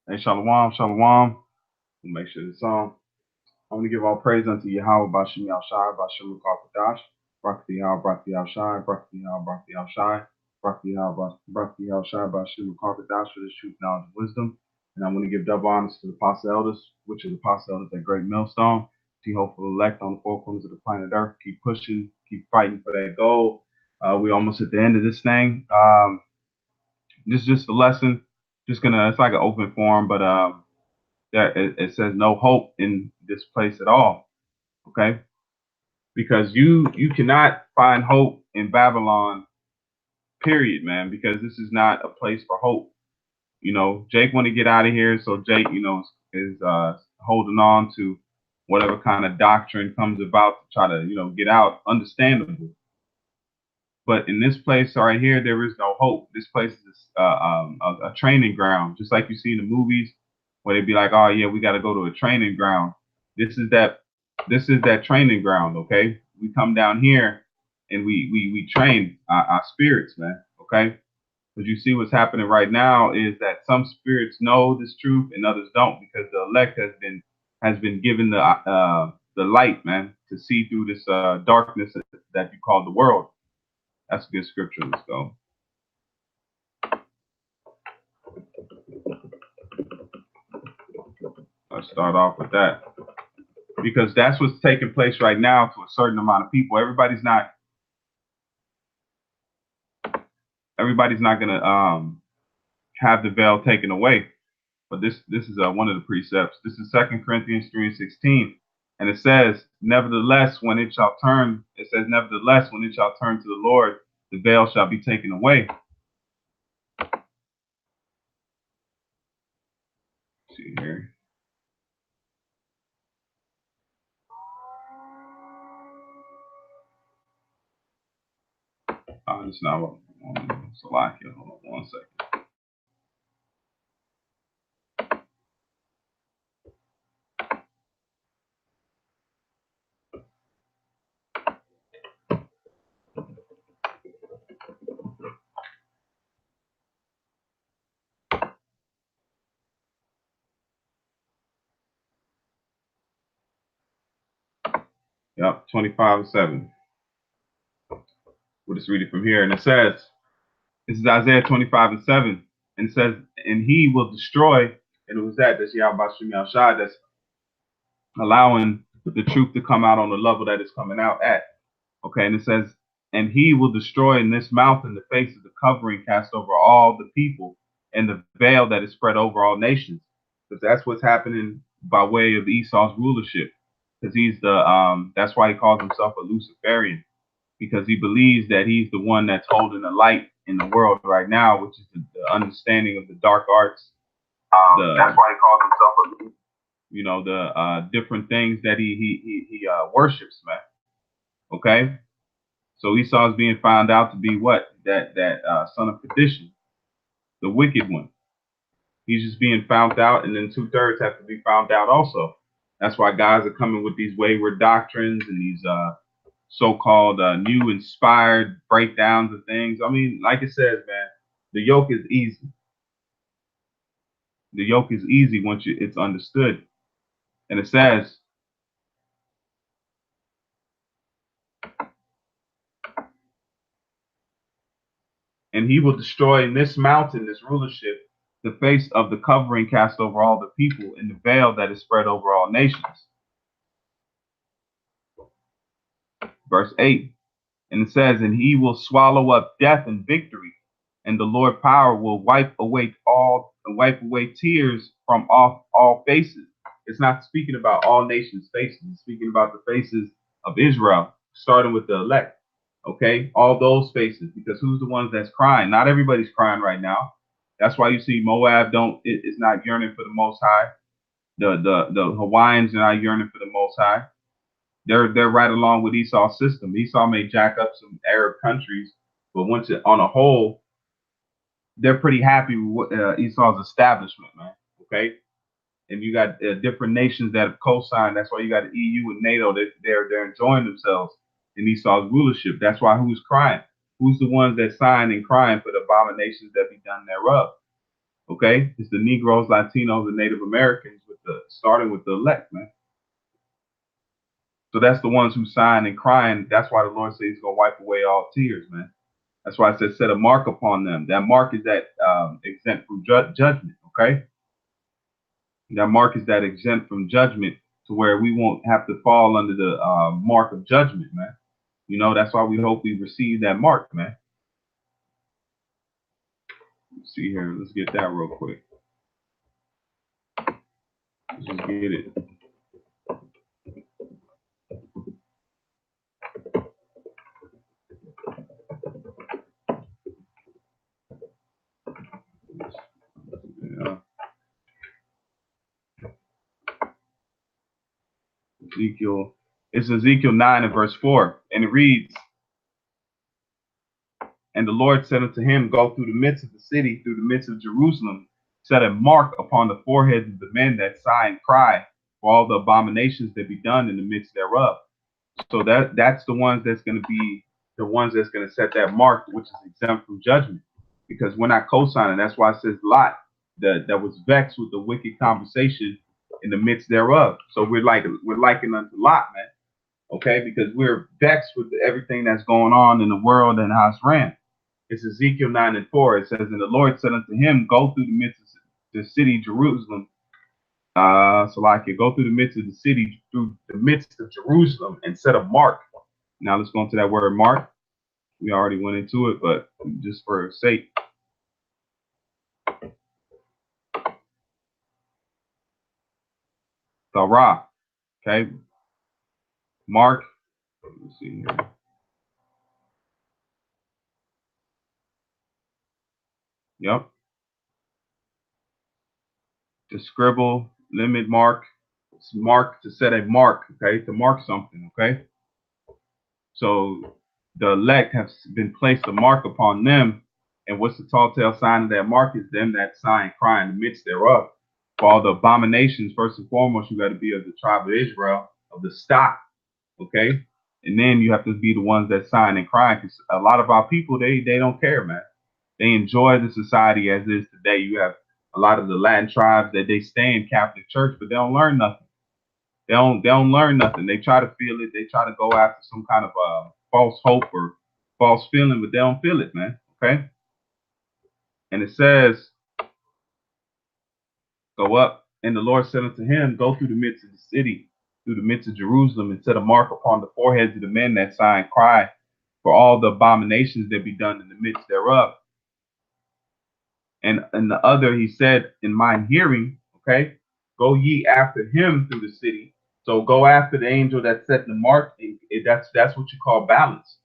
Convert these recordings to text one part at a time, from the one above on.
Hey, shalom, shalom. We'll make sure it's on. I want to give all praise unto Yahweh, Bashem Yahushai, Bashem Kadash, Brakti Yahweh, Brakti Yahushai, Brakti Yahweh, Brakti Yahushai, Brakti Yahweh, Brakti Yahushai, Bashem Kadash for this truth, knowledge, and wisdom. And I want to give double honors to the apostle elders, which is the apostle elders at Great Millstone, to hopeful elect on the four corners of the planet Earth. Keep pushing, keep fighting for that goal. We almost at the end of this thing. This is just a lesson. Just gonna, it's like an open forum, but that it says no hope in this place at all. Okay, because you cannot find hope in Babylon. Period, man. Because this is not a place for hope. Jake want to get out of here, so Jake, is holding on to whatever kind of doctrine comes about to try to get out. Understandable. But in this place right here, there is no hope. This place is a training ground, just like you see in the movies, where they'd be like, "Oh yeah, we got to go to a training ground." This is that. This is that training ground. Okay, we come down here and we train our spirits, man. Okay, because you see what's happening right now is that some spirits know this truth and others don't, because the elect has been given the light, man, to see through this darkness that you call the world. That's a good scripture. Let's go. Let's start off with that, because that's what's taking place right now to a certain amount of people. Everybody's not gonna have the veil taken away. But this is one of the precepts. This is 2 Corinthians 3:16, and it says, "Nevertheless, when it shall turn," it says, "Nevertheless, when it shall turn to the Lord, the veil shall be taken away." Let's see here. It's not what I want. Salakia. Hold on one second. Yep, 25:7. We'll just read it from here. And it says, this is Isaiah 25:7. And it says, "And he will destroy," and it was that's Yahweh Shai that's allowing the truth to come out on the level that it's coming out at. Okay, and it says, "And he will destroy in this mountain the face of the covering cast over all the people, and the veil that is spread over all nations." Because that's what's happening by way of Esau's rulership. Because that's why he calls himself a Luciferian, because he believes that he's the one that's holding the light in the world right now, which is the understanding of the dark arts. That's why he calls himself the different things that he worships, man. Okay, so Esau is being found out to be what? That son of perdition, the wicked one. He's just being found out, and then 2/3 have to be found out also. That's why guys are coming with these wayward doctrines and these so-called new inspired breakdowns of things. I mean, like it says, man, the yoke is easy. The yoke is easy once it's understood. And it says, "And he will destroy in this mountain, this rulership, the face of the covering cast over all the people, and the veil that is spread over all nations." Verse 8. And it says, "And he will swallow up death and victory, and the Lord power will wipe away tears from off all faces." It's not speaking about all nations' faces. It's speaking about the faces of Israel, starting with the elect. Okay, all those faces, because who's the ones that's crying? Not everybody's crying right now. That's why you see Moab is not yearning for the Most High. The Hawaiians are not yearning for the Most High. They're right along with Esau's system. Esau may jack up some Arab countries, but once on a whole, they're pretty happy with Esau's establishment, man. Okay, and you got different nations that have co-signed. That's why you got the EU and NATO. They're enjoying themselves in Esau's rulership. That's why who's crying? Who's the ones that sign and crying for the abominations that be done thereof? Okay, it's the Negroes, Latinos, and Native Americans with the starting with the elect, man. So that's the ones who sign and crying. That's why the Lord says He's gonna wipe away all tears, man. That's why I said set a mark upon them. That mark is that exempt from judgment. Okay, that mark is that exempt from judgment to where we won't have to fall under the mark of judgment, man. You know, that's why we hope we receive that mark, man. Let's see here. Let's get that real quick. Let's just get it. Yeah. Ezekiel. It's Ezekiel 9 and verse 4. And it reads, and the Lord said unto him, go through the midst of the city, through the midst of Jerusalem, set a mark upon the foreheads of the men that sigh and cry for all the abominations that be done in the midst thereof. So that's the ones that's going to be the ones that's going to set that mark, which is exempt from judgment. Because we're not co-signing. That's why it says Lot that was vexed with the wicked conversation in the midst thereof. So we're likened unto Lot, man. Okay, because we're vexed with everything that's going on in the world and how it's ran. It's Ezekiel 9 and 4. It says, and the Lord said unto him, go through the midst of the city Jerusalem. So like you go through the midst of the city, through the midst of Jerusalem, and set a mark. Now let's go into that word mark. We already went into it, but just for sake. Sarah. Okay. Mark. Let's see here. Yep. To scribble, limit, mark. It's mark to set a mark, okay, to mark something, okay. So the elect have been placed a mark upon them, and what's the telltale sign of that mark is them that sign cry in the midst thereof. For all the abominations, first and foremost, you got to be of the tribe of Israel, of the stock, okay, and then you have to be the ones that sign and cry, because a lot of our people they don't care, man. They enjoy the society as is today. You have a lot of the Latin tribes that they stay in Catholic Church, but they don't learn nothing. They don't learn nothing. They try to feel it. They try to go after some kind of false hope or false feeling, but they don't feel it, man. Okay. And it says, go up, and the Lord said unto him, go through the midst of the city, through the midst of Jerusalem, and set a mark upon the foreheads of the men that sigh and cry for all the abominations that be done in the midst thereof. And the other, he said, in mine hearing, okay, go ye after him through the city. So go after the angel that set the mark. That's what you call balance.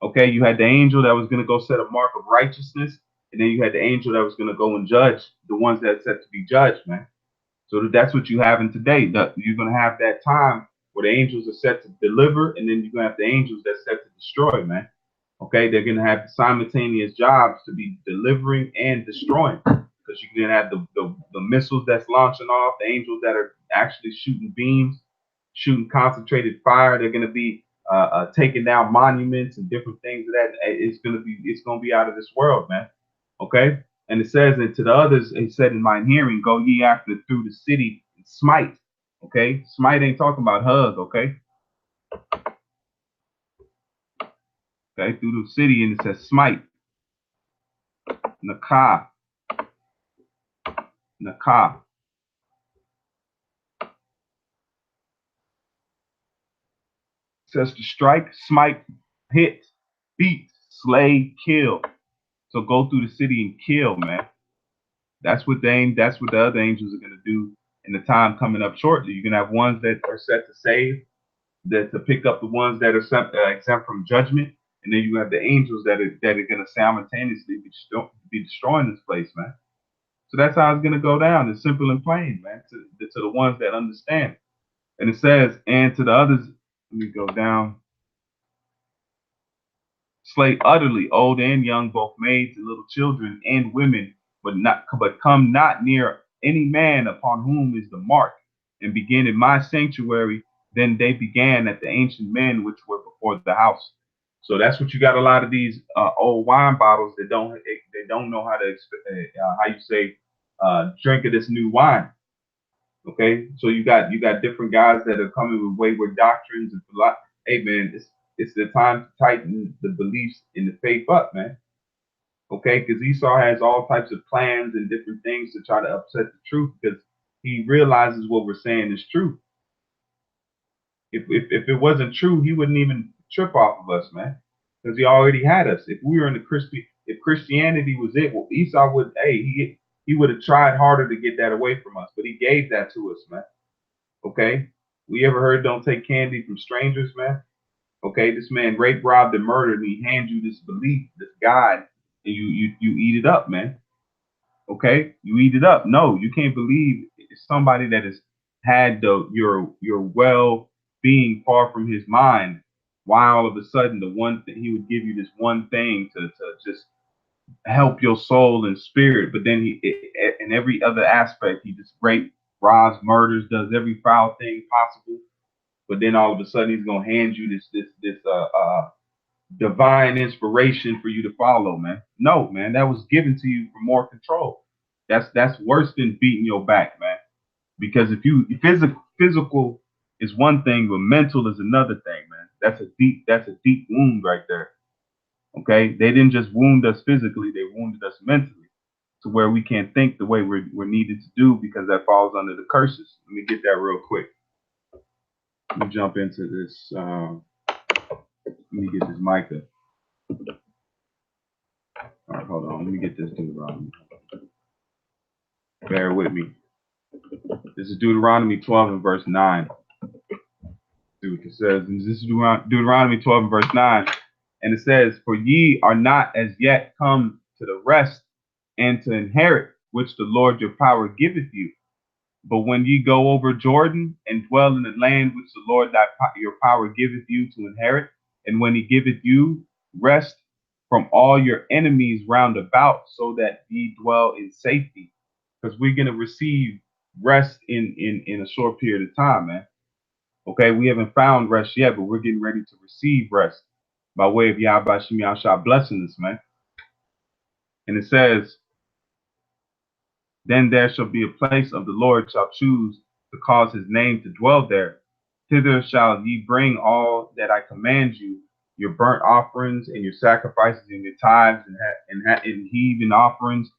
Okay, you had the angel that was going to go set a mark of righteousness, and then you had the angel that was going to go and judge the ones that set to be judged, man. So that's what you have in today. You're going to have that time where the angels are set to deliver, and then you're going to have the angels that's set to destroy, man. Okay, they're going to have simultaneous jobs to be delivering and destroying, because you can have the missiles that's launching off, the angels that are actually shooting beams, shooting concentrated fire. They're going to be taking down monuments and different things of that. It's going to be out of this world, man. Okay, and it says, and to the others, it said in mine hearing, go ye after through the city and smite. Okay, smite ain't talking about hug. Okay, okay, through the city, and it says smite. Nakah. Nakah. It says to strike, smite, hit, beat, slay, kill. So go through the city and kill, man. That's what the other angels are gonna do in the time coming up shortly. You're gonna have ones that are set to save, that to pick up the ones that are exempt from judgment, and then you have the angels that are gonna simultaneously be destroying this place, man. So that's how it's gonna go down. It's simple and plain, man. To the ones that understand. And it says, and to the others, let me go down. Slay utterly old and young, both maids and little children and women, but come not near any man upon whom is the mark, and begin in my sanctuary. Then they began at the ancient men which were before the house. So that's what you got. A lot of these old wine bottles that don't know how to how you say drink of this new wine. Okay, so you got different guys that are coming with wayward doctrines and hey man, it's the time to tighten the beliefs in the faith up, man. Okay, because Esau has all types of plans and different things to try to upset the truth because he realizes what we're saying is true. If it wasn't true, he wouldn't even trip off of us, man, because he already had us. If we were in the if Christianity was it, well, Esau would, hey, he would have tried harder to get that away from us, but he gave that to us, man. Okay, we ever heard don't take candy from strangers, man? Okay, this man raped, robbed, and murdered, and he hands you this belief, this guide, and you eat it up, man. Okay, you eat it up. No, you can't believe somebody that has had your well being far from his mind. Why all of a sudden the one thing he would give you this one thing to just help your soul and spirit, but then in every other aspect he just rapes, robs, murders, does every foul thing possible. But then all of a sudden he's gonna hand you this divine inspiration for you to follow, man. No, man, that was given to you for more control. That's worse than beating your back, man. Because if you physical is one thing, but mental is another thing, man. That's a deep wound right there. Okay, they didn't just wound us physically; they wounded us mentally, to where we can't think the way we're needed to do because that falls under the curses. Let me get that real quick. Let me jump into this. Let me get this Micah. All right, hold on. Let me get this Deuteronomy. Bear with me. This is Deuteronomy 12 and verse 9. See what it says. And this is Deuteronomy 12 and verse 9. And it says, "For ye are not as yet come to the rest and to inherit which the Lord your power giveth you. But when ye go over Jordan and dwell in the land which the Lord your power giveth you to inherit, and when he giveth you rest from all your enemies round about, so that ye dwell in safety." Because we're gonna receive rest in a short period of time, man. Okay, we haven't found rest yet, but we're getting ready to receive rest by way of Yahweh Shem Yahshua blessing us, man. And it says, "Then there shall be a place of the Lord shall choose to cause his name to dwell there. Thither shall ye bring all that I command you, your burnt offerings and your sacrifices and your tithes and heathen offerings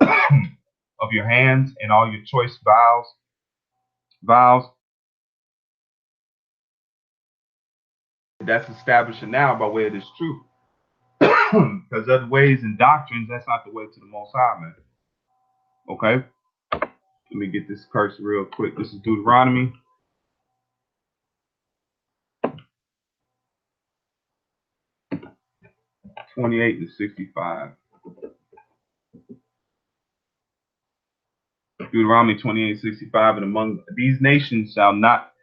of your hands and all your choice vows." That's establishing now by way of this truth. Because other ways and doctrines, that's not the way to the Most High, man. Okay? Let me get this curse real quick. This is Deuteronomy 28 and 65. Deuteronomy 28 and 65. And among these nations shall not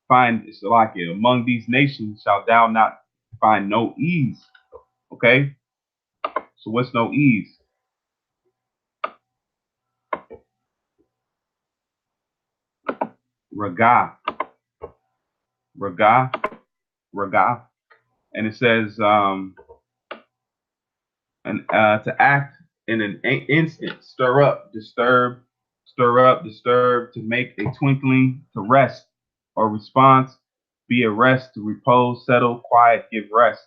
find Salakia. Among these nations shall thou not find no ease. Okay? So what's no ease? Raga. Raga. Raga. And it says to act in an instant, stir up, disturb, to make a twinkling, to rest, or response, be a rest, to repose, settle, quiet, give rest.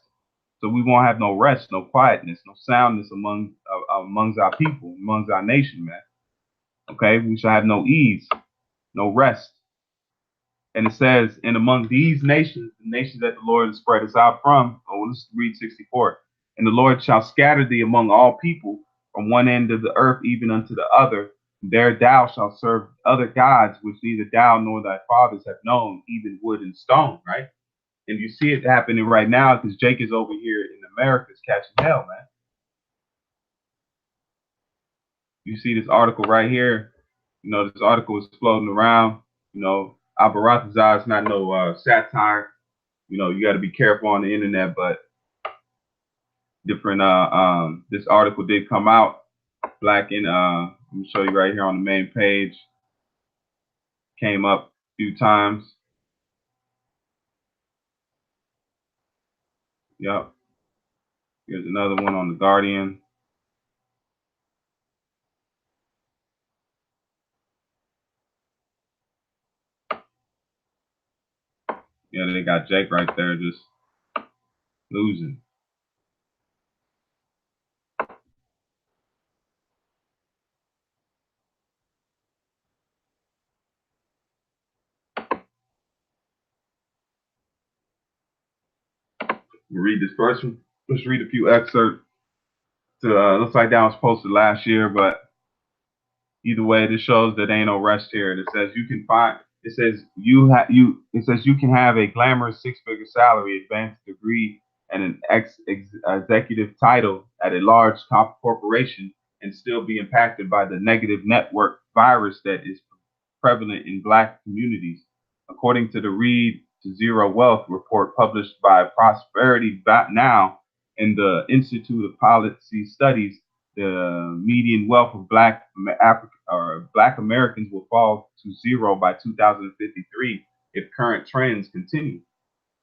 So we won't have no rest, no quietness, no soundness amongst our people, amongst our nation, man. Okay, we shall have no ease, no rest. And it says, and among these nations, the nations that the Lord has spread us out from, let's read 64. And the Lord shall scatter thee among all people from one end of the earth even unto the other. There thou shalt serve other gods, which neither thou nor thy fathers have known, even wood and stone, right? And you see it happening right now because Jake is over here in America is catching hell, man. You see this article right here. You know, this article is floating around. You know, Albaratazar is not no satire. You know, you got to be careful on the internet, but different this article did come out. Black in let me show you right here on the main page. Came up a few times. Yep. Here's another one on the Guardian. Yeah, they got Jake right there just losing. We'll read this first one. Let's read a few excerpts. Looks like that was posted last year, but either way, this shows that ain't no rest here. It says you can find. It says It says you can have a glamorous six-figure salary, advanced degree, and an executive title at a large corporation, and still be impacted by the negative network virus that is prevalent in Black communities, according to the Read to Zero Wealth report published by Prosperity Now and the Institute of Policy Studies. The median wealth of Black Americans will fall to zero by 2053 if current trends continue.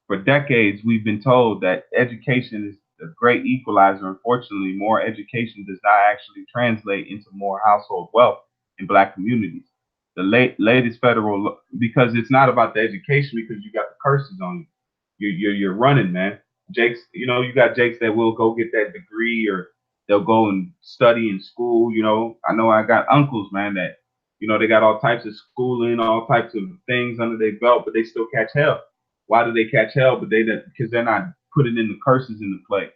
For decades, we've been told that education is a great equalizer. Unfortunately, more education does not actually translate into more household wealth in Black communities. Latest federal, because it's not about the education, because you got the curses on you. You're running, man. Jake's, you got Jakes that will go get that degree, or they'll go and study in school. I know I got uncles, man, that they got all types of schooling, all types of things under their belt, but they still catch hell. Why do they catch hell? But because they're not putting in the curses into play.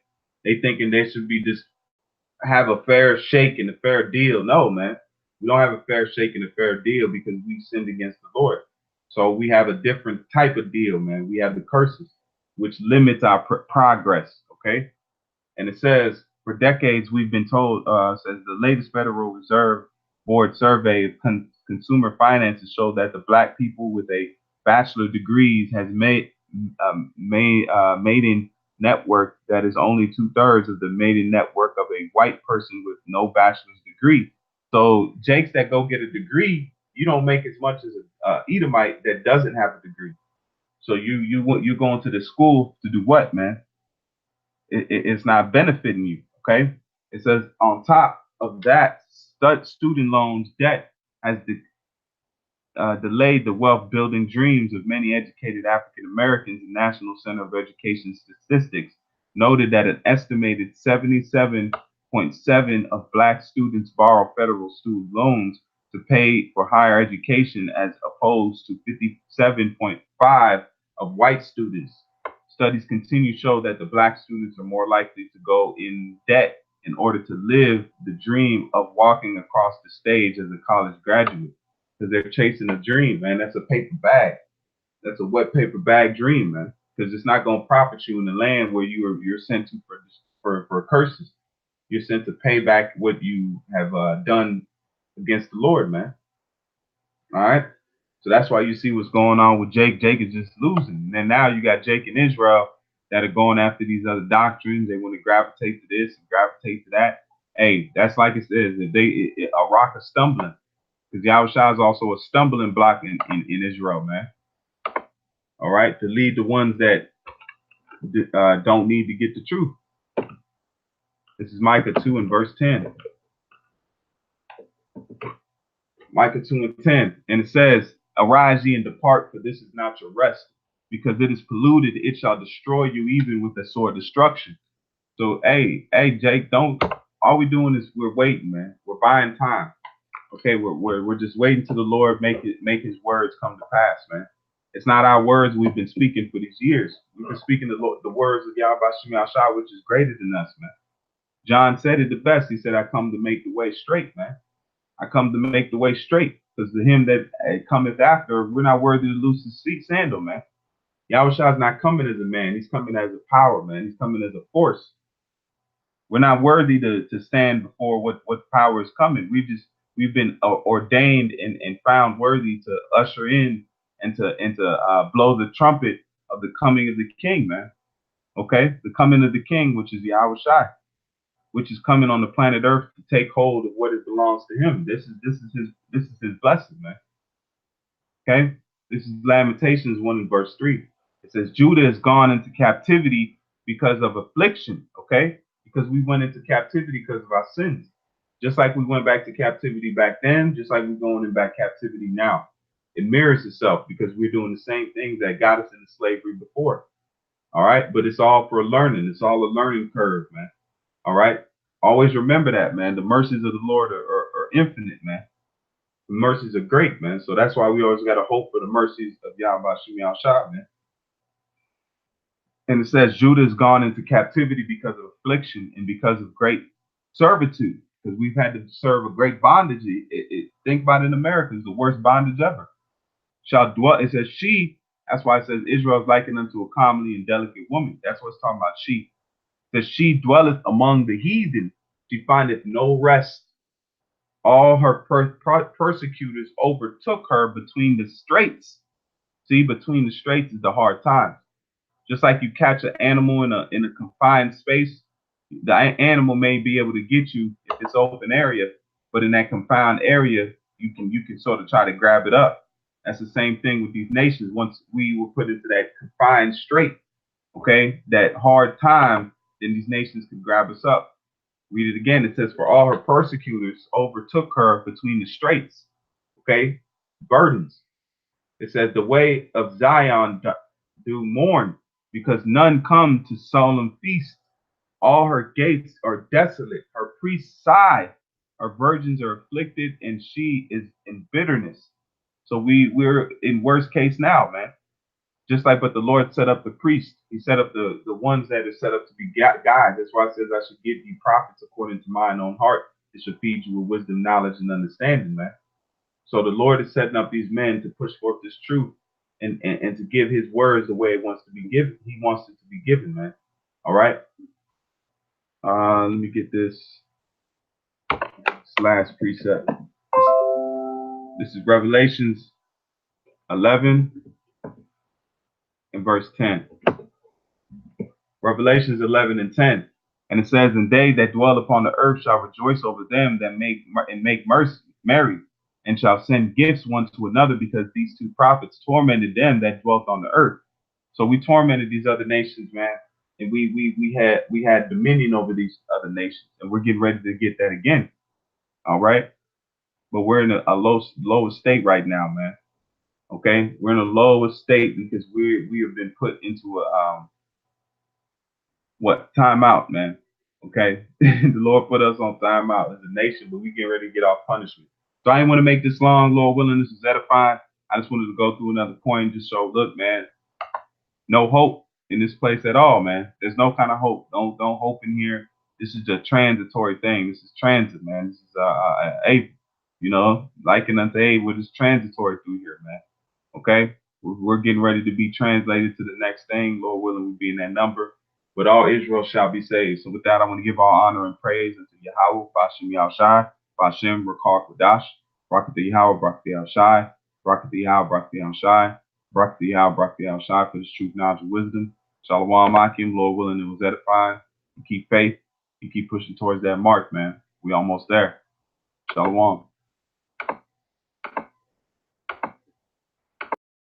They thinking they should be just have a fair shake and a fair deal. No, man, we don't have a fair shake and a fair deal because we sinned against the Lord. So we have a different type of deal, man. We have the curses, which limits our progress. Okay, and it says for decades we've been told. Says the latest Federal Reserve Board survey of consumer finances showed that the Black people with a bachelor degrees has maiden network that is only two-thirds of the maiden network of a white person with no bachelor's degree. So Jakes that go get a degree, you don't make as much as a Edomite that doesn't have a degree. So you going to the school to do what, man? It's not benefiting you. Okay. It says on top of that, student loans debt has delayed the wealth building dreams of many educated African Americans. The National Center of Education Statistics noted that an estimated 77.7% of Black students borrow federal student loans to pay for higher education, as opposed to 57.5% of white students. Studies continue to show that the Black students are more likely to go in debt in order to live the dream of walking across the stage as a college graduate, because they're chasing a dream, man. That's a paper bag. That's a wet paper bag dream, man. Because it's not going to profit you in the land where you're sent to for curses. You're sent to pay back what you have done against the Lord, man. All right. So that's why you see what's going on with Jake. Jake is just losing. And now you got Jake and Israel that are going after these other doctrines. They want to gravitate to this and gravitate to that. Hey, that's like it says. If a rock is stumbling, because Yahushua is also a stumbling block in Israel, man. All right, to lead the ones that don't need to get the truth. This is Micah 2 and verse 10. Micah 2 and 10. And it says, arise ye and depart, for this is not your rest. Because it is polluted, it shall destroy you even with a sword destruction. So, hey, Jake, don't. All we doing is we're waiting, man. We're buying time. Okay, we're just waiting till the Lord make His words come to pass, man. It's not our words we've been speaking for these years. We've been speaking the words of Yahweh Shem Shah, which is greater than us, man. John said it the best. He said, I come to make the way straight, man. I come to make the way straight. Because the him that cometh after, we're not worthy to loose his sandal, man. Yahweh Shah is not coming as a man. He's coming as a power, man. He's coming as a force. We're not worthy to stand before what power is coming. We've been ordained and found worthy to usher in and to blow the trumpet of the coming of the King, man. Okay, the coming of the King, which is Yahweh Shai, which is coming on the planet Earth to take hold of what it belongs to Him. This is His blessing, man. Okay, this is Lamentations 1 and verse 3. It says Judah has gone into captivity because of affliction. Okay, because we went into captivity because of our sins. Just like we went back to captivity back then, just like we're going in back captivity now. It mirrors itself because we're doing the same things that got us into slavery before. All right. But it's all for learning. It's all a learning curve, man. All right. Always remember that, man. The mercies of the Lord are infinite, man. The mercies are great, man. So that's why we always got to hope for the mercies of Yahweh Shem Shah, man. And it says Judah has gone into captivity because of affliction and because of great servitude, because we've had to serve a great bondage. Think about it, in America, it's the worst bondage ever. Shall dwell. It says she. That's why it says Israel is likened unto a comely and delicate woman. That's what it's talking about. She. That she dwelleth among the heathen. She findeth no rest. All her persecutors overtook her between the straits. See, between the straits is the hard time. Just like you catch an animal in a confined space, the animal may be able to get you if it's open area, but in that confined area, you can sort of try to grab it up. That's the same thing with these nations. Once we were put into that confined strait, okay, that hard time, then these nations can grab us up. Read it again. It says, "For all her persecutors overtook her between the straits." Okay, burdens. It says, "The way of Zion do mourn, because none come to solemn feast. All her gates are desolate. Her priests sigh. Her virgins are afflicted, and she is in bitterness." So we're in worst case now, man. Just like, but the Lord set up the priests. He set up the ones that are set up to be guides. That's why it says, "I should give you prophets according to mine own heart. It should feed you with wisdom, knowledge, and understanding, man." So the Lord is setting up these men to push forth this truth and to give his words the way it wants to be given. He wants it to be given, man. All right. Let me get this last precept. This is Revelations 11 and verse 10. Revelations 11 and 10. And it says, "And they that dwell upon the earth shall rejoice over them that make merry, and shall send gifts one to another, because these two prophets tormented them that dwelt on the earth." So we tormented these other nations, man, and we had dominion over these other nations, and we're getting ready to get that again. All right, but we're in a lowest state right now, man. Okay, we're in a lowest state because we have been put into a timeout, man. Okay, the Lord put us on timeout as a nation, but we get ready to get off punishment. So I didn't want to make this long. Lord willing, this is edifying. I just wanted to go through another point, just so, look, man, no hope in this place at all, man. There's no kind of hope. Don't hope in here. This is a transitory thing. This is transit, man. This is Abel, likened unto Abel. We're just transitory through here, man. Okay, we're getting ready to be translated to the next thing. Lord willing, we'll be in that number. But all Israel shall be saved. So with that, I want to give all honor and praise unto Yahweh, Bashem Yahushai, Bashem Rakar Kodash, Barak Yahweh, Barak Yahushai, Barak Yahweh, Barak Yahushai, Barak Yahweh, Barak Yahushai, for this truth, knowledge, and wisdom. Shalom Akim, Lord willing, it was edifying. You keep faith. You keep pushing towards that mark, man. We almost there. Shalom.